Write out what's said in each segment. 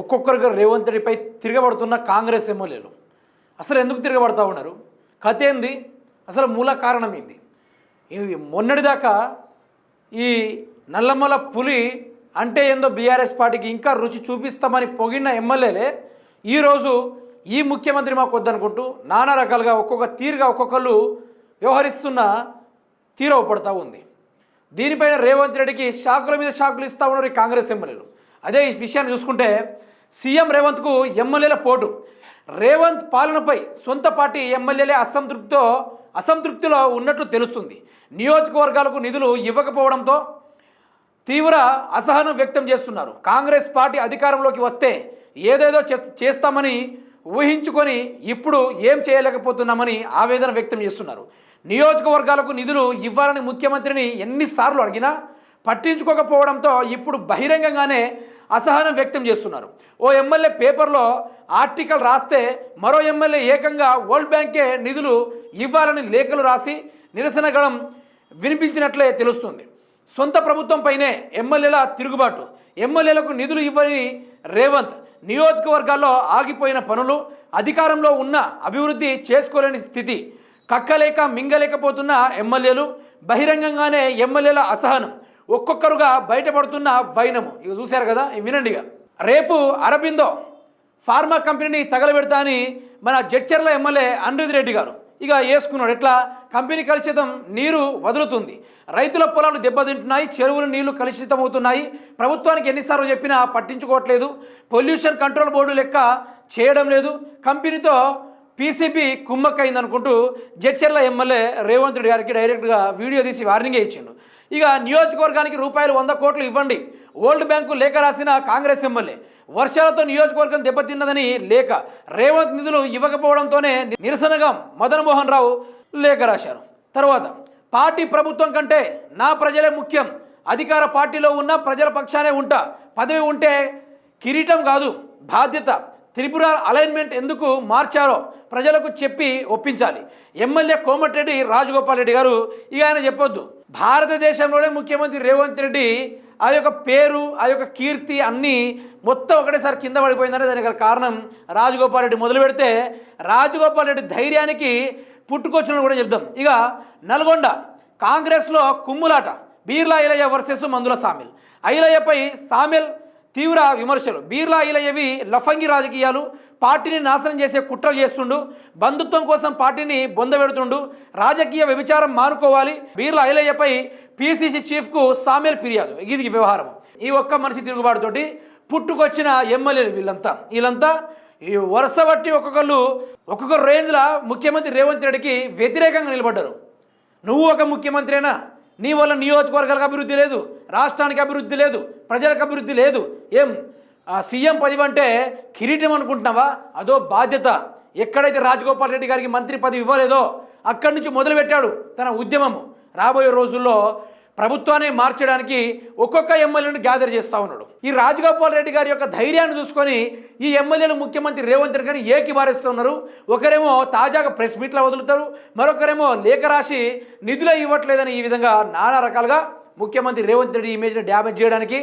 ఒక్కొక్కరుగా రేవంత్ రెడ్డిపై తిరగబడుతున్న కాంగ్రెస్ ఎమ్మెల్యేలు అసలు ఎందుకు తిరగబడతా ఉన్నారు? కథ ఏంది? అసలు మూల కారణం ఏంది? మొన్నటిదాకా ఈ నల్లమల పులి అంటే ఏందో బీఆర్ఎస్ పార్టీకి ఇంకా రుచి చూపిస్తామని పొగిన ఎమ్మెల్యేలే ఈరోజు ఈ ముఖ్యమంత్రి మాకు వద్దనుకుంటూ నానా రకాలుగా ఒక్కొక్క తీరుగా ఒక్కొక్కళ్ళు వ్యవహరిస్తున్న తీరు పడుతూ ఉంది. దీనిపైన రేవంత్ రెడ్డికి షాకుల మీద షాకులు ఇస్తూ ఉన్నారు ఈ కాంగ్రెస్ ఎమ్మెల్యేలు. అదే ఈ విషయాన్ని చూసుకుంటే సీఎం రేవంత్కు ఎమ్మెల్యేల పోటు. రేవంత్ పాలనపై సొంత పార్టీ ఎమ్మెల్యేలే అసంతృప్తిలో ఉన్నట్లు తెలుస్తుంది. నియోజకవర్గాలకు నిధులు ఇవ్వకపోవడంతో తీవ్ర అసహనం వ్యక్తం చేస్తున్నారు. కాంగ్రెస్ పార్టీ అధికారంలోకి వస్తే ఏదేదో చేస్తామని ఊహించుకొని ఇప్పుడు ఏం చేయలేకపోతున్నామని ఆవేదన వ్యక్తం చేస్తున్నారు. నియోజకవర్గాలకు నిధులు ఇవ్వాలని ముఖ్యమంత్రిని ఎన్నిసార్లు అడిగినా పట్టించుకోకపోవడంతో ఇప్పుడు బహిరంగంగానే అసహనం వ్యక్తం చేస్తున్నారు. ఓ ఎమ్మెల్యే పేపర్లో ఆర్టికల్ రాస్తే మరో ఎమ్మెల్యే ఏకంగా వరల్డ్ బ్యాంకే నిధులు ఇవ్వాలని లేఖలు రాసి నిరసన గళం వినిపించినట్లే తెలుస్తుంది. సొంత ప్రభుత్వంపైనే ఎమ్మెల్యేల తిరుగుబాటు. ఎమ్మెల్యేలకు నిధులు ఇవ్వని రేవంత్ నియోజకవర్గాల్లో ఆగిపోయిన పనులు, అధికారంలో ఉన్న అభివృద్ధి చేసుకోలేని స్థితి, కక్కలేక మింగలేకపోతున్న ఎమ్మెల్యేలు, బహిరంగంగానే ఎమ్మెల్యేల అసహనం, ఒక్కొక్కరుగా బయటపడుతున్న వైనము. ఇక చూశారు కదా, వినండిగా. రేపు అరబిందో ఫార్మా కంపెనీని తగలబెడతా అని మన జడ్చర్ల ఎమ్మెల్యే అనిరుద్ రెడ్డి గారు ఇక వేసుకున్నాడు. ఎట్లా? కంపెనీ కలుషితం నీరు వదులుతుంది, రైతుల పొలాలు దెబ్బతింటున్నాయి, చెరువులు నీళ్లు కలుషితమవుతున్నాయి, ప్రభుత్వానికి ఎన్నిసార్లు చెప్పినా పట్టించుకోవట్లేదు, పొల్యూషన్ కంట్రోల్ బోర్డు లెక్క చేయడం లేదు, కంపెనీతో పీసీబీ కుమ్మక్కైంది అనుకుంటూ జడ్చర్ల ఎమ్మెల్యే రేవంత్ రెడ్డి గారికి డైరెక్ట్గా వీడియో తీసి వార్నింగే ఇచ్చిండు. ఇక నియోజకవర్గానికి రూపాయలు 100 కోట్లు ఇవ్వండి, వరల్డ్ బ్యాంకు లేఖ రాసిన కాంగ్రెస్ ఎమ్మెల్యే. వర్షాలతో నియోజకవర్గం దెబ్బతిన్నదని లేఖ, రేవంత్ నిధులు ఇవ్వకపోవడంతోనే నిరసనగా మదన్ మోహన్ రావు లేఖ రాశారు. తర్వాత పార్టీ ప్రభుత్వం కంటే నా ప్రజలే ముఖ్యం, అధికార పార్టీలో ఉన్న ప్రజల పక్షానే ఉంటా, పదవి ఉంటే కిరీటం కాదు బాధ్యత, త్రిపుర అలైన్మెంట్ ఎందుకు మార్చారో ప్రజలకు చెప్పి ఒప్పించాలి. ఎమ్మెల్యే కోమటిరెడ్డి రాజగోపాల్ రెడ్డి గారు ఇక ఆయన చెప్పొద్దు, భారతదేశంలోనే ముఖ్యమంత్రి రేవంత్ రెడ్డి ఆ యొక్క పేరు, ఆ యొక్క కీర్తి అన్నీ మొత్తం ఒకటేసారి కింద పడిపోయిందంటే దానికి కారణం రాజగోపాల్ రెడ్డి. మొదలు పెడితే రాజగోపాల్ రెడ్డి ధైర్యానికి పుట్టుకొచ్చిన కూడా చెప్దాం. ఇక నల్గొండ కాంగ్రెస్లో కుమ్ములాట, బీర్లా ఐలయ్య వర్సెస్ మందుల సామిల్. ఐలయ్యపై సామిల్ తీవ్ర విమర్శలు. బీర్లా ఐలయ్యవి లఫంగి రాజకీయాలు, పార్టీని నాశనం చేసే కుట్రలు చేస్తుండు, బంధుత్వం కోసం పార్టీని బొందబెడుతుండు, రాజకీయ వ్యభిచారం మానుకోవాలి. బీర్లా ఐలయ్యపై పిసిసి చీఫ్కు సామిల్ ఫిర్యాదు. ఇది వ్యవహారం. ఈ ఒక్క మనిషి తిరుగుబాటుతోటి పుట్టుకొచ్చిన ఎమ్మెల్యేలు వీళ్ళంతా ఈ వరుస బట్టి ఒక్కొక్క రేంజ్లో ముఖ్యమంత్రి రేవంత్ రెడ్డికి వ్యతిరేకంగా నిలబడ్డారు. నువ్వు ఒక ముఖ్యమంత్రినా, నీ వల్ల నియోజకవర్గాలకు అభివృద్ధి లేదు, రాష్ట్రానికి అభివృద్ధి లేదు, ప్రజలకు అభివృద్ధి లేదు. ఏం సీఎం పదవి అంటే కిరీటం అనుకుంటున్నావా? అదో బాధ్యత. ఎక్కడైతే రాజగోపాల్ రెడ్డి గారికి మంత్రి పదవి ఇవ్వలేదో అక్కడి నుంచి మొదలుపెట్టాడు తన ఉద్యమము. రాబోయే రోజుల్లో ప్రభుత్వాన్ని మార్చడానికి ఒక్కొక్క ఎమ్మెల్యేను గ్యాదర్ చేస్తూ ఉన్నాడు. ఈ రాజగోపాల్ రెడ్డి గారి యొక్క ధైర్యాన్ని చూసుకొని ఈ ఎమ్మెల్యేలు ముఖ్యమంత్రి రేవంత్ రెడ్డి గారిని ఏకిబారేస్తూ ఉన్నారు. ఒకరేమో తాజాగా ప్రెస్ మీట్లో వదులుతారు, మరొకరేమో లేఖ రాసి నిధులే ఇవ్వట్లేదని ఈ విధంగా నానా రకాలుగా ముఖ్యమంత్రి రేవంత్ రెడ్డి ఇమేజ్ని డ్యామేజ్ చేయడానికి,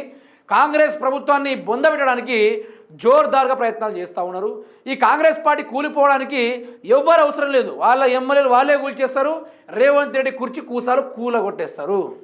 కాంగ్రెస్ ప్రభుత్వాన్ని బొందబెట్టడానికి జోర్దార్గా ప్రయత్నాలు చేస్తూ ఉన్నారు. ఈ కాంగ్రెస్ పార్టీ కూలిపోవడానికి ఎవ్వరు అవసరం లేదు, వాళ్ళ ఎమ్మెల్యేలు వాళ్ళే కూల్చేస్తారు, రేవంత్ రెడ్డి కుర్చీ కూసాలు కూలగొట్టేస్తారు.